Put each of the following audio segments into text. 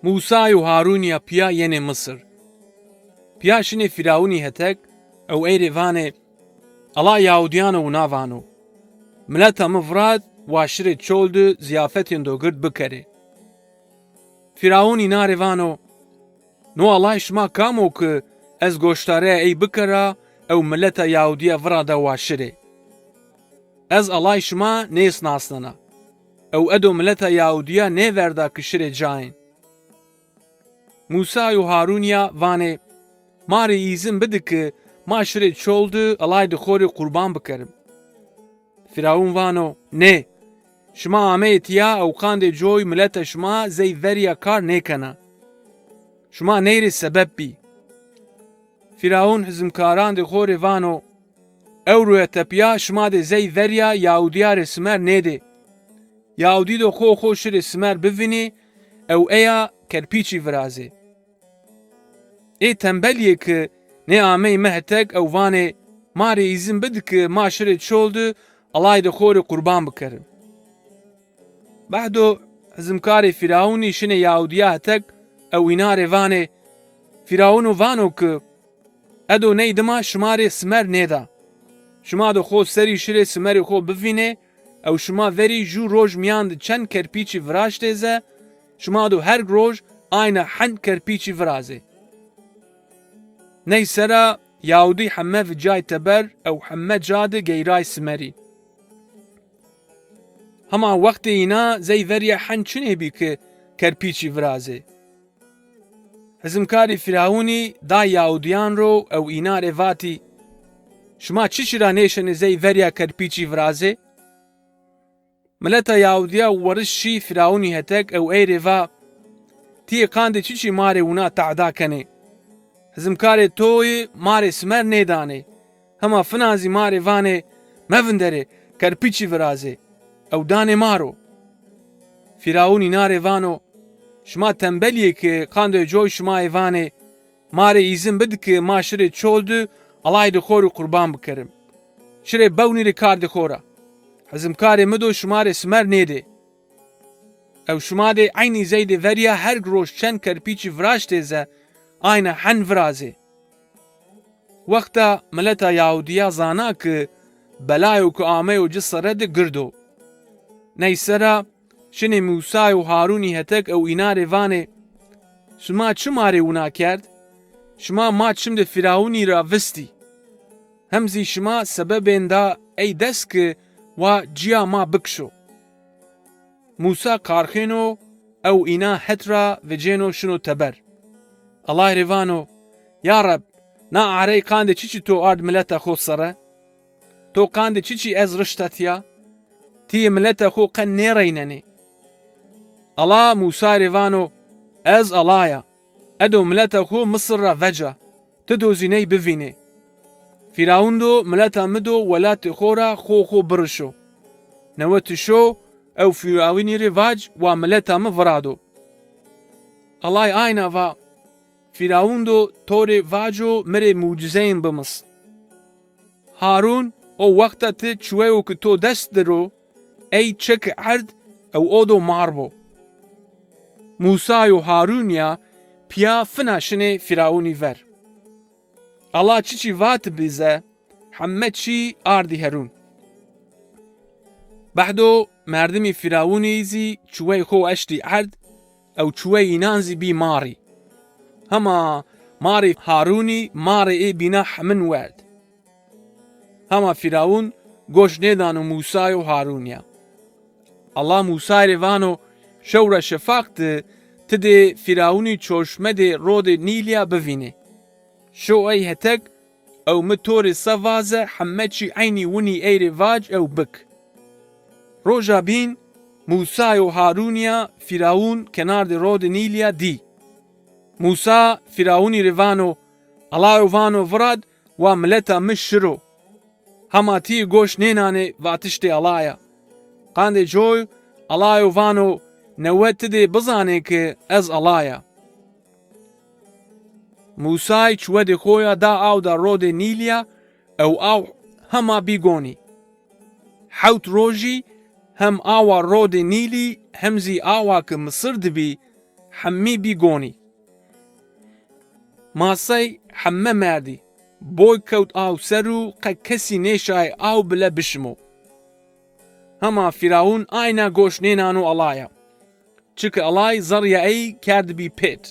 موسای و هارونیا پیا یعنی مصر. پیا شنی فراونی هتک او ایری وانه الله یهودیانو و ناوانو. ملتا مفراد واشره چولدو زیافتین دو گرد بکره. فراونی ناروانو نو الله شما کامو که از گوشتاره ای بکره او ملتا یهودیا فراده واشره. از الله شما نیس ناسننا. او ادو ملتا یهودیا نیورده کشره جاین. موسی و هارونیا وانه ماری ایزن بده که ما شره چولدو الله دخوری قربان بکرم. فراون وانو نه شما آمیتیا او قاند جوی ملت شما زی وریا کار نیکنه. شما نیری سبب بی. فراون حزمکاران دخوری وانو او روی تپیا شما ده زی وریا یهودیا رسمر نیده. یهودی دو خو رسمر ببینی او ایا کرپیچی ورازه. ای تنبلیه که نه آمی مهتک او وانه ماری ایزن بده که ما شره چولده الله دخوری قربان بکرم. بعدو حزمکار فراونی شنه یهودیا هتک او اینار وانه فراونو وانو که ادو نیدما شماره سمر نیده. شما دو خود سری شره سمری خود بفینه او شما وری جو روش میاند چند کرپیچی وراش دیزه شما دو هر روش آینه حن کرپیچی ورازه. نی سرا یهودی همه و جای تبر او همه جاده گیرای سمری. هما وقت اینا زی وری حن چنه بی که کرپیچی ورازه. حزمکاری فراونی دا یهودیان رو او اینا رواتی شما چی را نیشن زی وریا کرپیچی ورازه؟ ملتا یهودیا ورشی فراونی هتک او ای روا تی قانده چی ماره اونا تعدا کنه. حزمکاری توی ماره سمر نیدانه. هما فنازی ماره وانه مفندره کرپیچی ورازه. او دانه مارو. فراونی ناره وانو شما تنبلیه که قانده جوی شما ایوانه ماره ایزن بده که ما شره چولده الله دخوری قربان بکرم. شره بونی ری کار دخوره. حزمکاری مدو شما ری سمر نیده. او شما ده عینی زیده وریا هر گروش چند کرپیچی وراش دیزه آینه حن ورازه. وقتا ملتا یهودیا زانا که بلایو که آمه و جسره ده گردو. نیسرا شنی موسی و هارونی هتک او اینا روانه شما چه ماره اونا کرد؟ شما ما چم ده فراونی را وستی. همزی شما سبب اندا ای دست که و جیا ما بکشو. موسی کارخینو او اینا هترا و جنو شنو تبر. الله روانو یا رب نا عری قانده چی تو آرد ملتا خود سره؟ تو قانده چی از رشتتیا؟ تی ملتا خو قن نیریننی. الله موسی روانو از اللهیا ادو ملتا خو مصر را وجه تدوزینی ببینه. فراون دو ملتا مدو ولات خورا خو برشو. نوت شو او فراونی رواج و ملتا مفرادو. الله آینا و فراون دو طور واجو مره موجزین بمس. هارون او وقتا تی چوهو که تو دست درو ای چک عرد او اودو ماربو. موسی و هارونیا پیا فناشنه فراونی ور. الله چی وات بیزه همه چی آردی هرون. بعدو مردمی فراونی زی چوه خو اشتی عرد او چوه اینانزی بی ماری. هما ماری هارونی ماری ای بینا همن ورد. هما فراون گوش ندانو موسی و هارونیا. الله موسی روانو شورا شفاقت تده فراونی چشمه ده رود نیلیا ببینه. شو ای هتک او مطور سوازه همه چی عینی ونی ای رواج او بک. روژا بین موسی و هارونیا فراون کنار ده رود نیلیا دی. موسی فراونی روانو الله روانو ورد و ملتا مشرو. هما تی گوش نینانه و تشتی اللهیا. قانده جوی الله روانو نوت ده بزانه که از اللهیا. موسی چوه ده خویا دا او دا رود نیلیا او هما بیگونی. حوت روژی هم آوا رود نیلی همزی آوا که مصر دبی حمی بیگونی. ماسای حمه مردی. بۆی کەوت ئاو سەر و قەت کەسی نێشای ئاو بلە بشمۆ. هەما فیراون ئاینا گۆشتنێنان و ئەڵایە. چکە ئەڵای زەڕیە ئەی کاردبی پێت.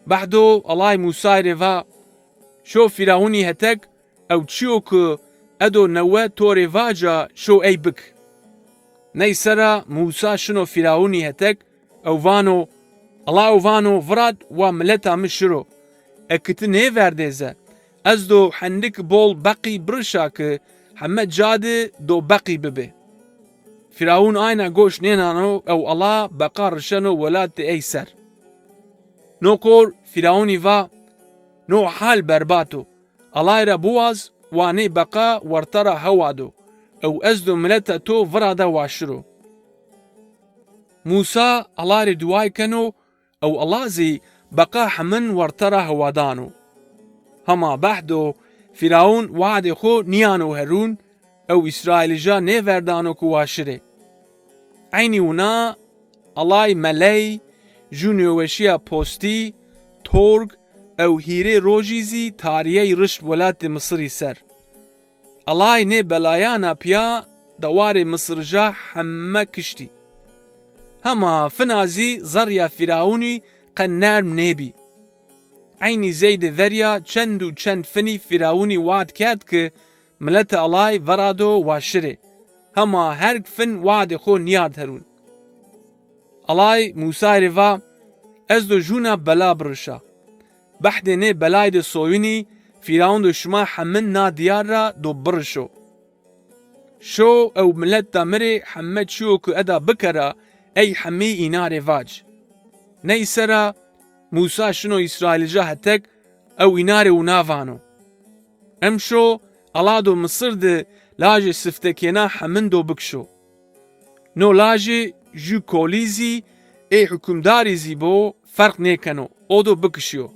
بەحدۆ ئەڵای موسای رێڤا شۆ فیراونی هەتەک ئەو چیۆ کە ئەدۆ نەوە تۆ رێڤاجە شۆ ئەی بک. نەی سەرە موسا شنۆ فیراونی هەتەک ئەوڤانۆ ئەڵا ئەوڤانۆ ڤرات وا ملەتا من شرۆ. ئەکتە نێڤەردێزە. ئەس دۆ حەندک بۆڵ بەقی برشا کە حەمە جادە دۆ بەقی ببێ. فیراون ئاینا گۆشتنێنانۆ ئەو ئەڵا بەقا ڕشەنۆ وەلاتە ئەی سەر. نۆ کۆر فیراونی ڤا نۆ حال بەرباتۆ. ئەڵایرە بواز وانەی بەقا وەرتەرە هەوادۆ. ئەو ئەس دۆ ملەتە تۆ ڤڕادە واشرۆ. موسا ئەڵارێ دوای کەنۆ ئەو ئەڵازی بەقا حەمن وەرتەرە هەوادانۆ. هەما بەحدۆ فیراون وعدێ خۆ نیانۆ هەرون ئەو ئیسرائیلیژە نێڤەردانۆ کو واشرێ. عینی ونا ئەڵای مەلەی ژوو نوێوەشیە پۆستی تۆرگ ئەو هیرێ ڕۆژیزی تاریەی ڕشت وەلاتی مسری سەر. ئەڵای نێ بەلایانە پیا دەوارێ مسرژە حەممە کشتی. هەما فنازی زەڕیا فیراونی قەت نەرم نێبی. عینی زەیدە ڤەریا چەند و چەند فنی فیراونی وعد کرد کە ملەتە ئەڵای ڤەرادۆ واشرێ. هەما هەرگ فن وعدێ خۆ نیارد هەرون. ئەڵای موسای رێڤا ئەس دۆ ژوونا بەلا برشا. بەحدێ نێ بەلای دە سۆوینی فیراون دۆ شما حەمن نا دیارە دۆ برشۆ. شۆ ئەو ملەتە مرێ حەممە چیۆ کە ئەدا بکەرە ئەی حەمی ئینا رێڤاج. نەی سەرە موسا شنۆ ئیسرائیلیژە هەتەک ئەو ئینارێ و ناڤانۆ. ئەم شۆ ئەڵا دۆ مسر دە لاژێ سفتەکێنا حەمن دۆ بکشۆ. نۆ لاژێ ژوو کۆلیزی ئێ حکومداریزی بۆ فەرق نێکەنۆ ئۆ دۆ بکشیۆ.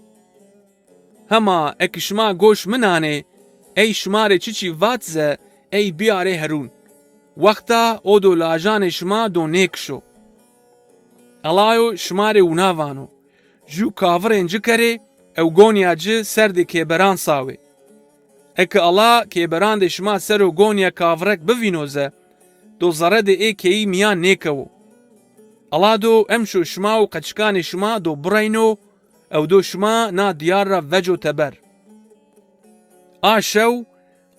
هەما ئەکە شما گۆش منانێ ئەی شمارێ چیچی ڤاتزە ئەی بیارێ هەرون. وەختە ئۆ دۆ لاژانێ شما دۆ نێکشۆ. ئەڵایۆ شمارێ و ناڤانۆ. ژوو کاڤڕێن جکەرێ ئەو گۆنیا جە سەردێ کێبەران ساوێ. ئەکە ئەڵا کێبەران دێ شما سەر و گۆنیا کاڤڕەک بڤینۆزە دۆ زەڕەدێ ئێ کێی میان نێکەوە. ئەڵا دۆ ئەم شۆ شما و قەچکانی شما دۆ بڕینۆ ئەو دۆ شما نا دیارە ڤەجۆ تەبەر. ئا شەو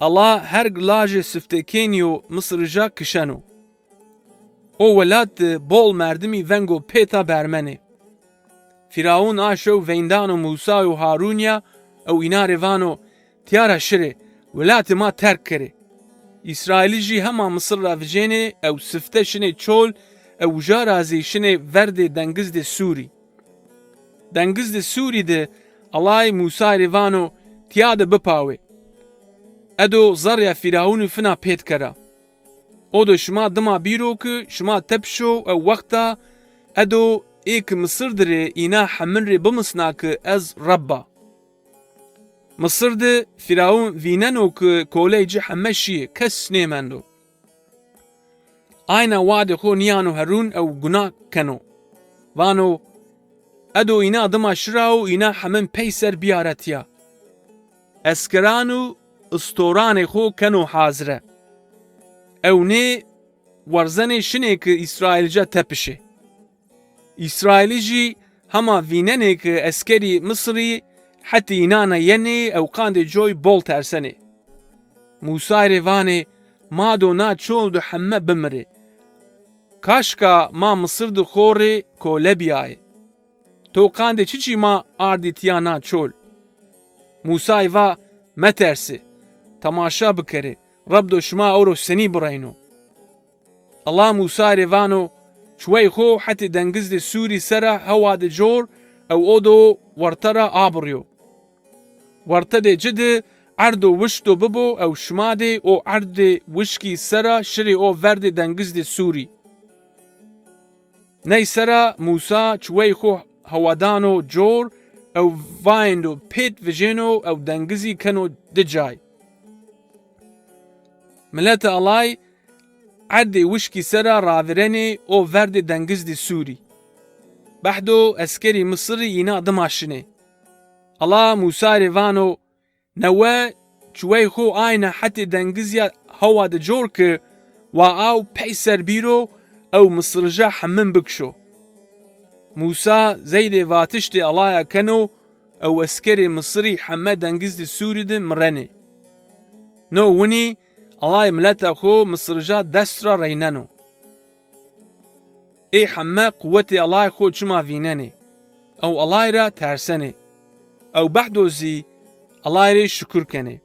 ئەڵا هەرگ لاژێ سفتەکێنی و مسرژە کشەنۆ. ئۆ وەلات بۆڵ مەردمی ڤەنگۆ پێتا بەرمەنێ. فیراون ئا شەو ڤەیندان و موسا و هارونیا ئەو ئینا رێڤانۆ تیارە شرێ وەلاتێ ما تەرک کرێ. ئیسرائیلیژی هەما مسر را vijênê ew sifte şinê çol ew jarazî şinê verdê dengizdê Sûrî. Dengizdê Sûrî de Alay Musa rêvano tiya de bipawê. Edo zarya Fîraûnî fina pêt kera. O da şima dima bîro ku şima tepşo ew wexta edo êk Misir dirê îna hemin rê bimisna ku ez Rabba. Misir de Fîraûn vîneno ku kolê cih heme şiye kes nêmendo. Ayna wadê xwe niyano herûn ew gunah keno. Vano edo îna dima şira û îna hemin pey ser biyaretiya. Eskeran û istoranê xwe keno hazire. Ew nê werzenê şinê ku İsraîlce tepişe. İsraîlî jî hema vînenê ku eskerî Misrî hetî înana yenê ew qandê coy bol tersenê. Musa rêvanê ma do na çol du hemme bimire. Kaşka ma Misir du xorê kolebiyayê. To qandê çiçî ma ardî tiya na çol. Musayê va metersî. Temaşa bikere. Rab do şima ew ro senî bireyno. Allah Musa rêvano çwey xwe hetê dengizdê Sûrî sera hewa de cor ew o do wertera abiriyo. Wertedê cidî erdo wişto bibo ew şimadê o erdê wişkî sera şirê o verdê dengizdê Sûrî. Ney sera Musa çwey xwe hewadano cor ew vayên do pêt vijêno ew dengizî keno dicay. Milletê alay erdê wişkî sera ravirenê o verdê dengizdê Sûrî. بحدو اسکری مصری اینا دماشنه. الله موسى ريفانو نوا چوی خو آینه حتی دنگزیا هوا د جور که و او پیسر بیرو او مصرجا حمم بکشو. موسى زید واتشت الله کنو او اسکری مصری حمه دنگز دی سوری دی مرنه. نو ونی الله ملتا خو مصرجا دسترا ریننو. ای حمه قوت الله خو چما ویننه. او الله را ترسنه. او بحدوزی الله را شکر کنه.